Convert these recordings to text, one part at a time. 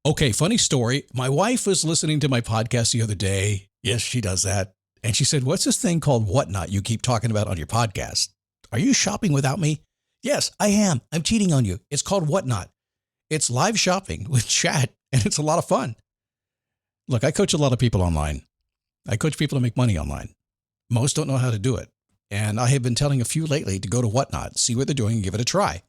Okay, funny story. My wife was listening to my podcast the other day. Yes, she does that. And she said, "What's this thing called Whatnot you keep talking about on your podcast? Are you shopping without me?" Yes, I am. I'm cheating on you. It's called Whatnot. It's live shopping with chat, and it's a lot of fun. Look, I coach a lot of people online. I coach people to make money online. Most don't know how to do it. And I have been telling a few lately to go to Whatnot, see what they're doing, and give it a try.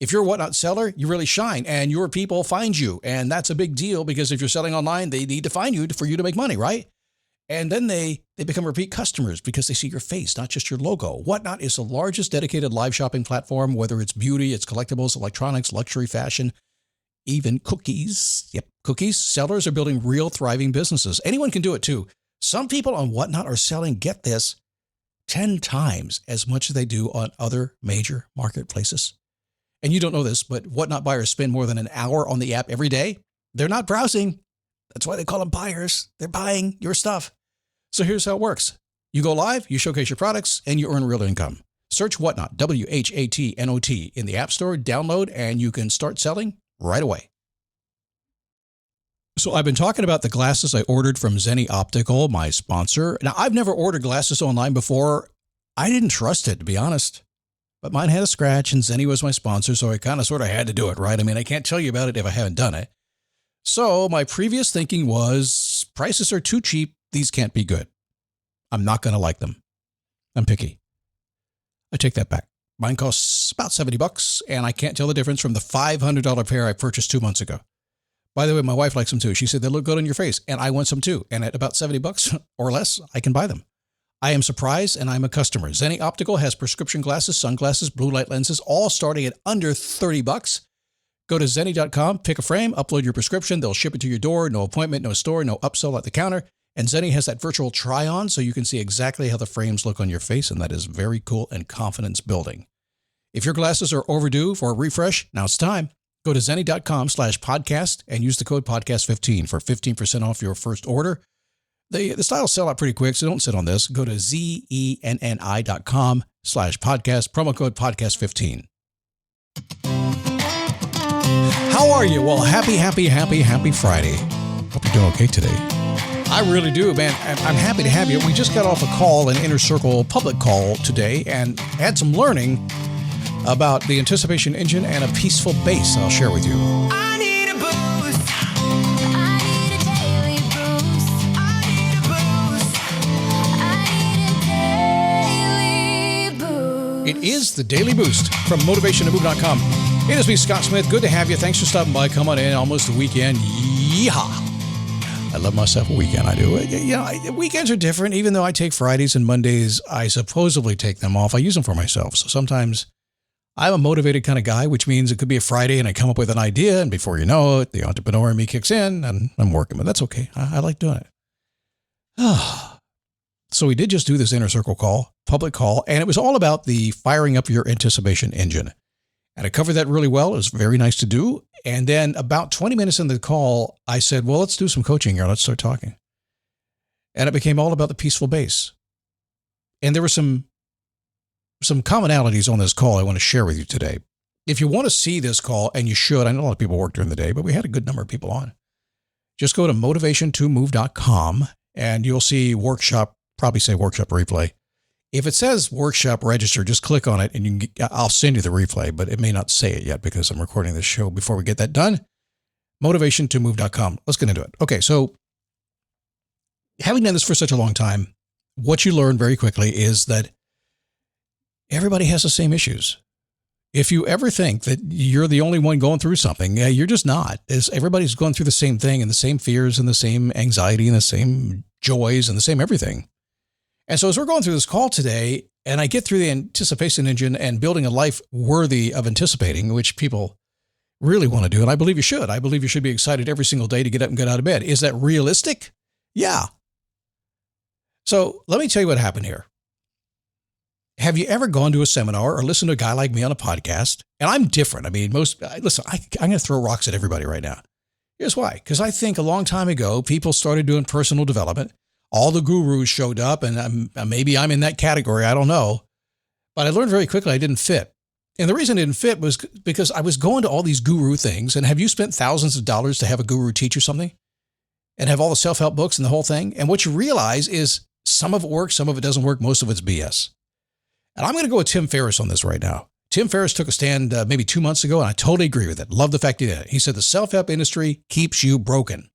If you're a Whatnot seller, you really shine, and your people find you. And that's a big deal because if you're selling online, they need to find you for you to make money, right? And then they become repeat customers because they see your face, not just your logo. Whatnot is the largest dedicated live shopping platform, whether it's beauty, it's collectibles, electronics, luxury, fashion, even cookies. Yep, cookies. Sellers are building real thriving businesses. Anyone can do it too. Some people on Whatnot are selling, get this, 10 times as much as they do on other major marketplaces. And you don't know this, but Whatnot buyers spend more than an hour on the app every day. They're not browsing. That's why they call them buyers. They're buying your stuff. So here's how it works. You go live, you showcase your products, and you earn real income. Search Whatnot, WHATNOT, in the App Store, download, and you can start selling right away. So I've been talking about the glasses I ordered from Zenni Optical, my sponsor. Now, I've never ordered glasses online before. I didn't trust it, to be honest. But mine had a scratch, and Zenni was my sponsor, so I kind of sort of had to do it, right? I mean, I can't tell you about it if I haven't done it. So my previous thinking was, prices are too cheap. These can't be good. I'm not going to like them. I'm picky. I take that back. Mine costs about $70, and I can't tell the difference from the $500 pair I purchased 2 months ago. By the way, my wife likes them too. She said they look good on your face, and I want some too. And at about $70 or less, I can buy them. I am surprised, and I'm a customer. Zenni Optical has prescription glasses, sunglasses, blue light lenses, all starting at under $30. Go to Zenni.com, pick a frame, upload your prescription. They'll ship it to your door. No appointment, no store, no upsell at the counter. And Zenni has that virtual try-on, so you can see exactly how the frames look on your face, and that is very cool and confidence building. If your glasses are overdue for a refresh, now it's time. Go to Zenni.com/podcast and use the code podcast15 for 15% off your first order. The styles sell out pretty quick, so don't sit on this. Go to ZENNI.com/podcast, promo code podcast15. How are you? Well, happy Friday. Hope you're doing okay today. I really do, man. I'm happy to have you. We just got off a call, an Inner Circle public call today, and had some learning about the anticipation engine and a peaceful base I'll share with you. I need a boost. I need a daily boost. I need a boost. I need a daily boost. It is the Daily Boost from motivationtomove.com. It is me, Scott Smith. Good to have you. Thanks for stopping by. Come on in. Almost the weekend. Yeehaw. I love myself a weekend. I do. You know, weekends are different. Even though I take Fridays and Mondays, I supposedly take them off. I use them for myself. So sometimes I'm a motivated kind of guy, which means it could be a Friday and I come up with an idea, and before you know it, the entrepreneur in me kicks in and I'm working, but that's okay. I like doing it. So we did just do this Inner Circle call, public call, and it was all about the firing up your anticipation engine. And I covered that really well. It was very nice to do. And then about 20 minutes into the call, I said, well, let's do some coaching here. Let's start talking. And it became all about the peaceful base. And there were some commonalities on this call I want to share with you today. If you want to see this call, and you should, I know a lot of people work during the day, but we had a good number of people on. Just go to motivationtomove.com and you'll see workshop, probably say workshop replay. If it says workshop register, just click on it and you can I'll send you the replay, but it may not say it yet because I'm recording this show before we get that done. Motivationtomove.com. Let's get into it. Okay, so having done this for such a long time, what you learn very quickly is that everybody has the same issues. If you ever think that you're the only one going through something, you're just not. Everybody's going through the same thing and the same fears and the same anxiety and the same joys and the same everything. And so as we're going through this call today, and I get through the anticipation engine and building a life worthy of anticipating, which people really want to do, and I believe you should. I believe you should be excited every single day to get up and get out of bed. Is that realistic? Yeah. So let me tell you what happened here. Have you ever gone to a seminar or listened to a guy like me on a podcast? And I'm different. I mean, I'm going to throw rocks at everybody right now. Here's why. Because I think a long time ago, people started doing personal development. All the gurus showed up, and maybe I'm in that category. I don't know. But I learned very quickly I didn't fit. And the reason it didn't fit was because I was going to all these guru things. And have you spent thousands of dollars to have a guru teach you something and have all the self-help books and the whole thing? And what you realize is some of it works, some of it doesn't work, most of it's BS. And I'm going to go with Tim Ferriss on this right now. Tim Ferriss took a stand maybe 2 months ago, and I totally agree with it. Love the fact he did it. He said the self-help industry keeps you broken.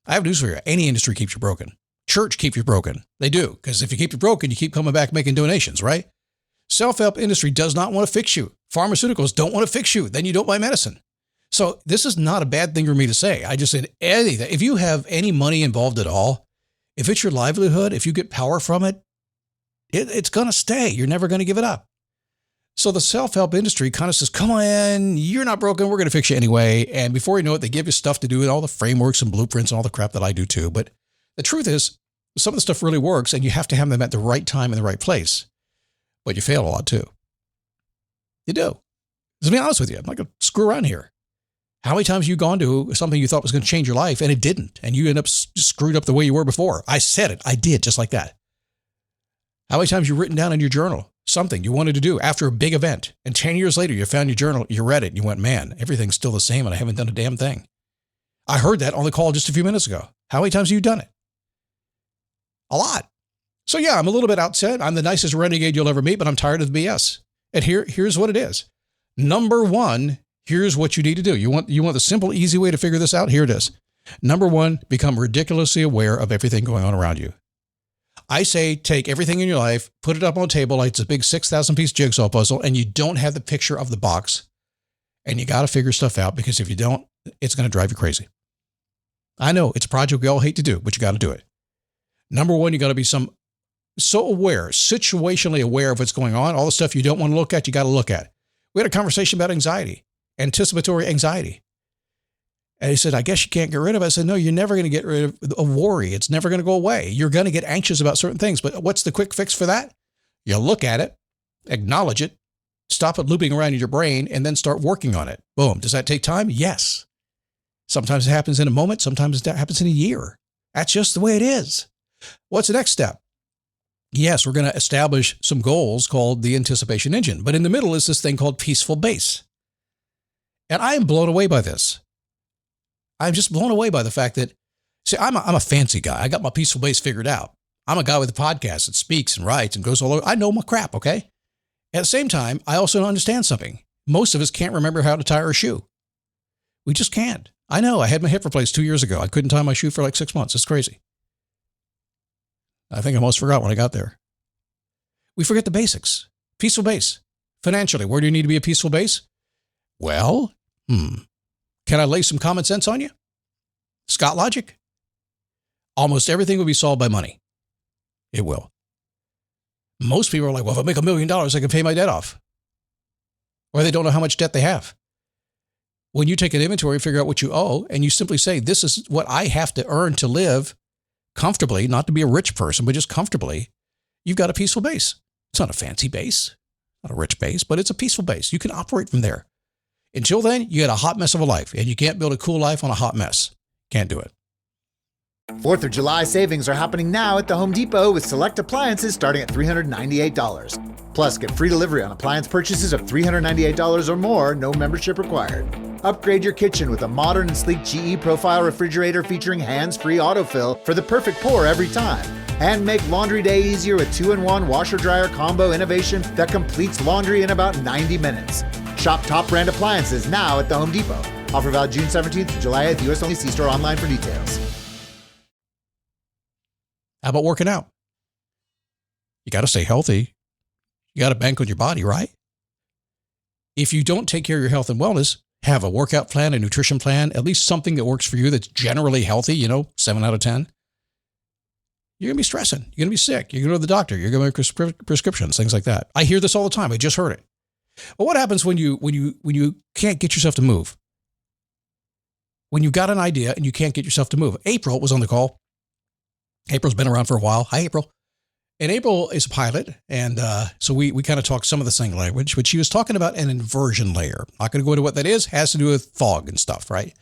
I have news for you. Any industry keeps you broken. Church keeps you broken. They do, because if you keep you broken, you keep coming back making donations, right? Self-help industry does not want to fix you. Pharmaceuticals don't want to fix you. Then you don't buy medicine. So this is not a bad thing for me to say. I just said anything. If you have any money involved at all, if it's your livelihood, if you get power from it, it's going to stay. You're never going to give it up. So the self-help industry kind of says, come on, you're not broken. We're going to fix you anyway. And before you know it, they give you stuff to do and all the frameworks and blueprints and all the crap that I do too. But the truth is, some of the stuff really works, and you have to have them at the right time in the right place. But you fail a lot too. You do. To be honest with you, I'm not going to screw around here. How many times have you gone to something you thought was going to change your life and it didn't, and you end up screwed up the way you were before? I said it. I did, just like that. How many times have you written down in your journal something you wanted to do after a big event, and 10 years later you found your journal, you read it, and you went, man, everything's still the same and I haven't done a damn thing. I heard that on the call just a few minutes ago. How many times have you done it? A lot. So yeah, I'm a little bit upset. I'm the nicest renegade you'll ever meet, but I'm tired of the BS. And here's what it is. Number one, here's what you need to do. You want the simple, easy way to figure this out? Here it is. Number one, become ridiculously aware of everything going on around you. I say take everything in your life, put it up on a table like it's a big 6,000-piece jigsaw puzzle, and you don't have the picture of the box. And you got to figure stuff out, because if you don't, it's going to drive you crazy. I know it's a project we all hate to do, but you got to do it. Number one, you got to be so aware, situationally aware of what's going on. All the stuff you don't want to look at, you got to look at. We had a conversation about anxiety, anticipatory anxiety. And he said, I guess you can't get rid of it. I said, no, you're never going to get rid of worry. It's never going to go away. You're going to get anxious about certain things. But what's the quick fix for that? You look at it, acknowledge it, stop it looping around in your brain, and then start working on it. Boom. Does that take time? Yes. Sometimes it happens in a moment. Sometimes it happens in a year. That's just the way it is. What's the next step? Yes, we're going to establish some goals called the anticipation engine. But in the middle is this thing called peaceful base. And I am blown away by this. I'm just blown away by the fact that, see, I'm a fancy guy. I got my peaceful base figured out. I'm a guy with a podcast that speaks and writes and goes all over. I know my crap, okay? At the same time, I also understand something. Most of us can't remember how to tie our shoe. We just can't. I know. I had my hip replaced 2 years ago. I couldn't tie my shoe for like 6 months. It's crazy. I think I almost forgot when I got there. We forget the basics. Peaceful base. Financially, where do you need to be a peaceful base? Well, can I lay some common sense on you? Scott logic? Almost everything will be solved by money. It will. Most people are like, well, if I make $1 million, I can pay my debt off. Or they don't know how much debt they have. When you take an inventory, figure out what you owe, and you simply say, this is what I have to earn to live comfortably, not to be a rich person, but just comfortably, you've got a peaceful base. It's not a fancy base, not a rich base, but it's a peaceful base. You can operate from there. Until then, you got a hot mess of a life, and you can't build a cool life on a hot mess. Can't do it. 4th of July savings are happening now at the Home Depot with select appliances starting at $398. Plus, get free delivery on appliance purchases of $398 or more, no membership required. Upgrade your kitchen with a modern and sleek GE Profile refrigerator featuring hands-free autofill for the perfect pour every time. And make laundry day easier with 2-in-1 washer-dryer combo innovation that completes laundry in about 90 minutes. Shop top brand appliances now at the Home Depot. Offer valid June 17th to July 8th. U.S. only. See store online for details. How about working out? You got to stay healthy. You got to bank on your body, right? If you don't take care of your health and wellness, have a workout plan, a nutrition plan, at least something that works for you that's generally healthy, 7 out of 10. You're going to be stressing. You're going to be sick. You're going to go to the doctor. You're going to make prescriptions, things like that. I hear this all the time. I just heard it. But what happens when you can't get yourself to move? When you've got an idea and you can't get yourself to move. April was on the call. April's been around for a while. Hi, April. And April is a pilot. And so we kind of talked some of the same language, but she was talking about an inversion layer. Not going to go into what that is. Has to do with fog and stuff, right?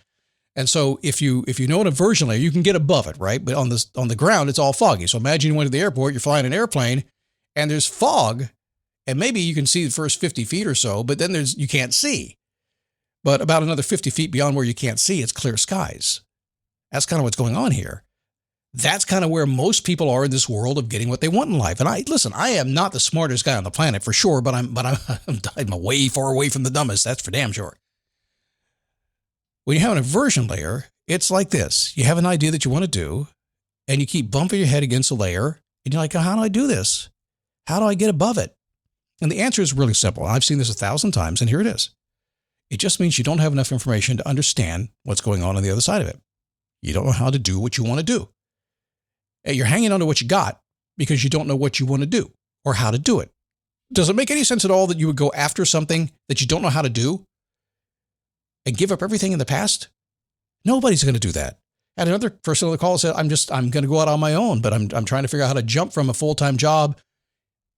And so if you know an inversion layer, you can get above it, right? But on the ground, it's all foggy. So imagine you went to the airport, you're flying an airplane, and there's fog And maybe you can see the first 50 feet or so, but then you can't see. But about another 50 feet beyond where you can't see, it's clear skies. That's kind of what's going on here. That's kind of where most people are in this world of getting what they want in life. And I am not the smartest guy on the planet for sure, but I'm way far away from the dumbest. That's for damn sure. When you have an inversion layer, it's like this. You have an idea that you want to do, and you keep bumping your head against a layer, and you're like, how do I do this? How do I get above it? And the answer is really simple. I've seen this 1,000 times, and here it is. It just means you don't have enough information to understand what's going on the other side of it. You don't know how to do what you want to do. And you're hanging on to what you got because you don't know what you want to do or how to do it. Does it make any sense at all that you would go after something that you don't know how to do and give up everything in the past? Nobody's going to do that. And another person on the call said, I'm going to go out on my own, but I'm trying to figure out how to jump from a full-time job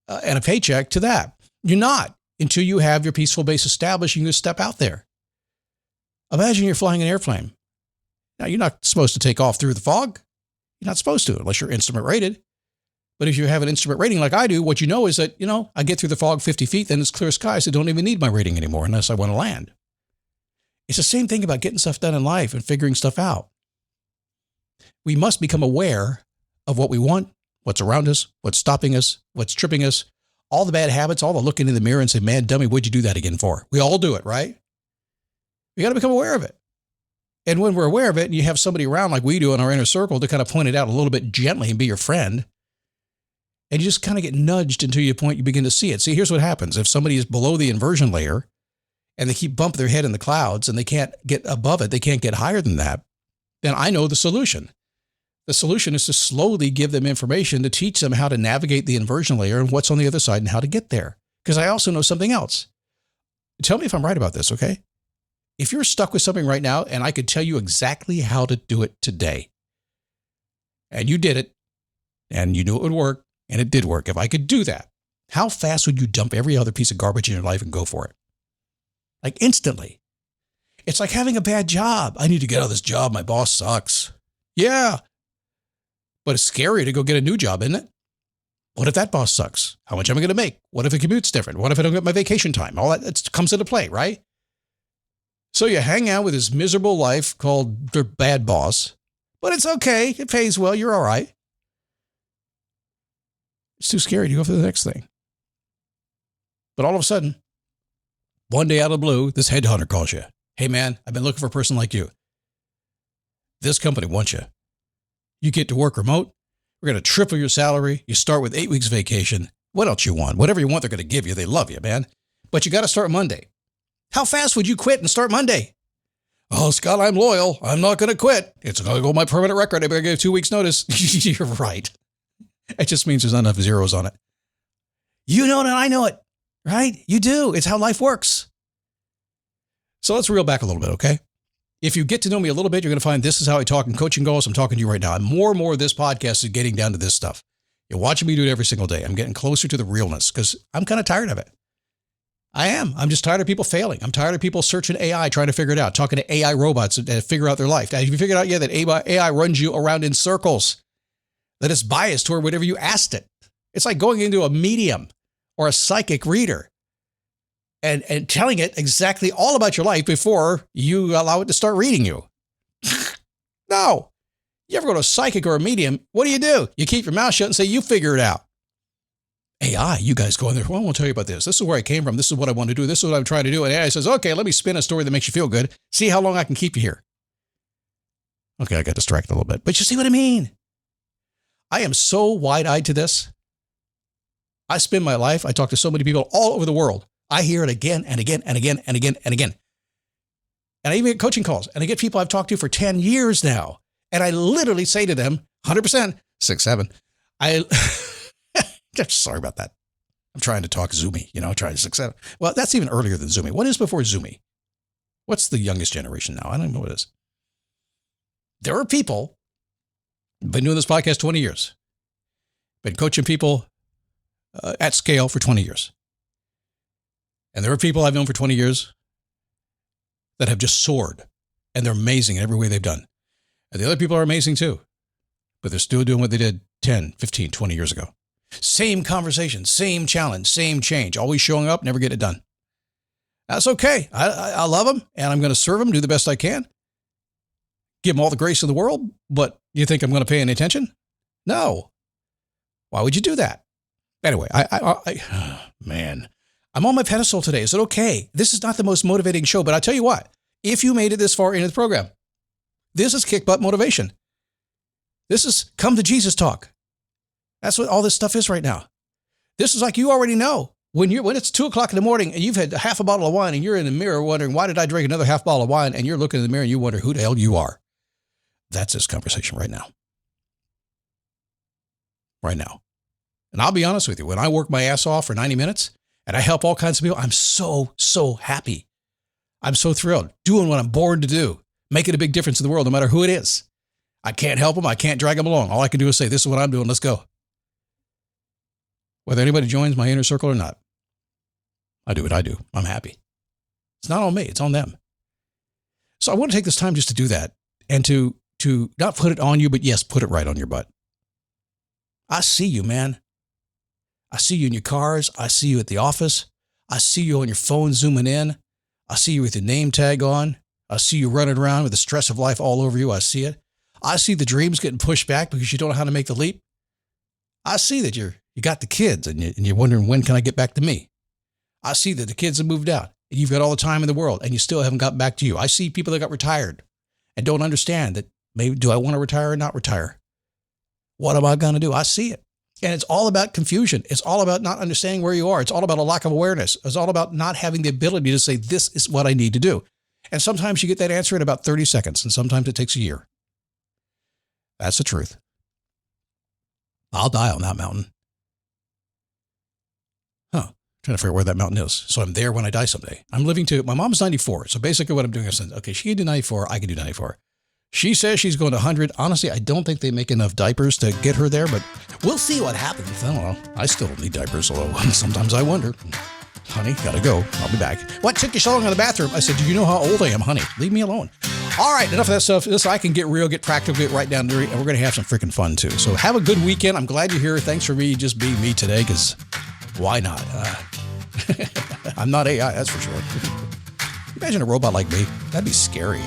and a paycheck to that. You're not until you have your peaceful base established. You can step out there. Imagine you're flying an airplane. Now, you're not supposed to take off through the fog. You're not supposed to unless you're instrument rated. But if you have an instrument rating like I do, what you know is that, I get through the fog 50 feet, then it's clear skies. I don't even need my rating anymore unless I want to land. It's the same thing about getting stuff done in life and figuring stuff out. We must become aware of what we want, what's around us, what's stopping us, what's tripping us, all the bad habits, all the looking in the mirror and say, man, dummy, what'd you do that again for? We all do it, right? We got to become aware of it. And when we're aware of it and you have somebody around like we do in our inner circle to kind of point it out a little bit gently and be your friend, and you just kind of get nudged until you begin to see it. See, here's what happens. If somebody is below the inversion layer and they keep bumping their head in the clouds and they can't get above it, they can't get higher than that, then I know the solution. The solution is to slowly give them information to teach them how to navigate the inversion layer and what's on the other side and how to get there. Because I also know something else. Tell me if I'm right about this, okay? If you're stuck with something right now and I could tell you exactly how to do it today, and you did it, and you knew it would work, and it did work, if I could do that, how fast would you dump every other piece of garbage in your life and go for it? Like instantly. It's like having a bad job. I need to get out of this job. My boss sucks. Yeah. But it's scary to go get a new job, isn't it? What if that boss sucks? How much am I going to make? What if the commute's different? What if I don't get my vacation time? All that comes into play, right? So you hang out with this miserable life called the bad boss, but it's okay. It pays well. You're all right. It's too scary to go for the next thing. But all of a sudden, one day out of the blue, this headhunter calls you. Hey, man, I've been looking for a person like you. This company wants you. You get to work remote. We're going to triple your salary. You start with 8 weeks vacation. What else you want? Whatever you want, they're going to give you. They love you, man. But you got to start Monday. How fast would you quit and start Monday? Oh, Scott, I'm loyal. I'm not going to quit. It's going to go on my permanent record. I better give 2 weeks notice. You're right. It just means there's not enough zeros on it. You know it and I know it, right? You do. It's how life works. So let's reel back a little bit, okay? If you get to know me a little bit, you're going to find this is how I talk in coaching goals. I'm talking to you right now. And more of this podcast is getting down to this stuff. You're watching me do it every single day. I'm getting closer to the realness because I'm kind of tired of it. I am. I'm just tired of people failing. I'm tired of people searching AI, trying to figure it out, talking to AI robots to figure out their life. Have you figured out yet that AI runs you around in circles? That it's biased toward whatever you asked it. It's like going into a medium or a psychic reader and telling it exactly all about your life before you allow it to start reading you. No. You ever go to a psychic or a medium, what do? You keep your mouth shut and say, you figure it out. AI, you guys go in there, well, I won't tell you about this. This is where I came from. This is what I want to do. This is what I'm trying to do. And AI says, okay, let me spin a story that makes you feel good. See how long I can keep you here. Okay, I got distracted a little bit. But you see what I mean? I am so wide-eyed to this. I spend my life, I talk to so many people all over the world. I hear it again and again and again and again and again. And I even get coaching calls. And I get people I've talked to for 10 years now. And I literally say to them, 100%, 6, 7. Sorry about that. I'm trying to talk Zoomy, trying to 6, 7. Well, that's even earlier than Zoomy. What is before Zoomy? What's the youngest generation now? I don't know what it is. There are people, been doing this podcast 20 years, been coaching people at scale for 20 years. And there are people I've known for 20 years that have just soared, and they're amazing in every way they've done. And the other people are amazing too, but they're still doing what they did 10, 15, 20 years ago. Same conversation, same challenge, same change. Always showing up, never get it done. That's okay. I love them, and I'm going to serve them, do the best I can. Give them all the grace in the world, but you think I'm going to pay any attention? No. Why would you do that? Anyway, man, I'm on my pedestal today. Is it okay? This is not the most motivating show, but I tell you what, if you made it this far into the program, this is kick butt motivation. This is come to Jesus talk. That's what all this stuff is right now. This is like you already know. When it's 2:00 in the morning and you've had half a bottle of wine and you're in the mirror wondering, why did I drink another half bottle of wine? And you're looking in the mirror and you wonder who the hell you are. That's this conversation right now. Right now. And I'll be honest with you, when I work my ass off for 90 minutes and I help all kinds of people, I'm so happy. I'm so thrilled doing what I'm born to do, making a big difference in the world, no matter who it is. I can't help them. I can't drag them along. All I can do is say, this is what I'm doing. Let's go. Whether anybody joins my inner circle or not. I do what I do. I'm happy. It's not on me. It's on them. So I want to take this time just to do that and to not put it on you, but yes, put it right on your butt. I see you, man. I see you in your cars. I see you at the office. I see you on your phone zooming in. I see you with your name tag on. I see you running around with the stress of life all over you. I see it. I see the dreams getting pushed back because you don't know how to make the leap. I see that you got the kids and you're wondering, when can I get back to me? I see that the kids have moved out and you've got all the time in the world and you still haven't gotten back to you. I see people that got retired and don't understand that maybe, do I want to retire or not retire? What am I going to do? I see it. And it's all about confusion. It's all about not understanding where you are. It's all about a lack of awareness. It's all about not having the ability to say, this is what I need to do. And sometimes you get that answer in about 30 seconds and sometimes it takes a year. That's the truth. I'll die on that mountain. Trying to figure out where that mountain is. So I'm there when I die someday. I'm living to, my mom's 94. So basically what I'm doing is, okay, she can do 94. I can do 94. She says she's going to 100. Honestly, I don't think they make enough diapers to get her there, but we'll see what happens. I don't know. I still don't need diapers, although sometimes I wonder. Honey, gotta go. I'll be back. What took you so long in the bathroom? I said, do you know how old I am, honey? Leave me alone. All right, enough of that stuff. This, I can get real, get practical, get right down to it, and we're going to have some freaking fun too. So have a good weekend. I'm glad you're here. Thanks for me just being me today, because why not? I'm not AI, that's for sure. Imagine a robot like me. That'd be scary.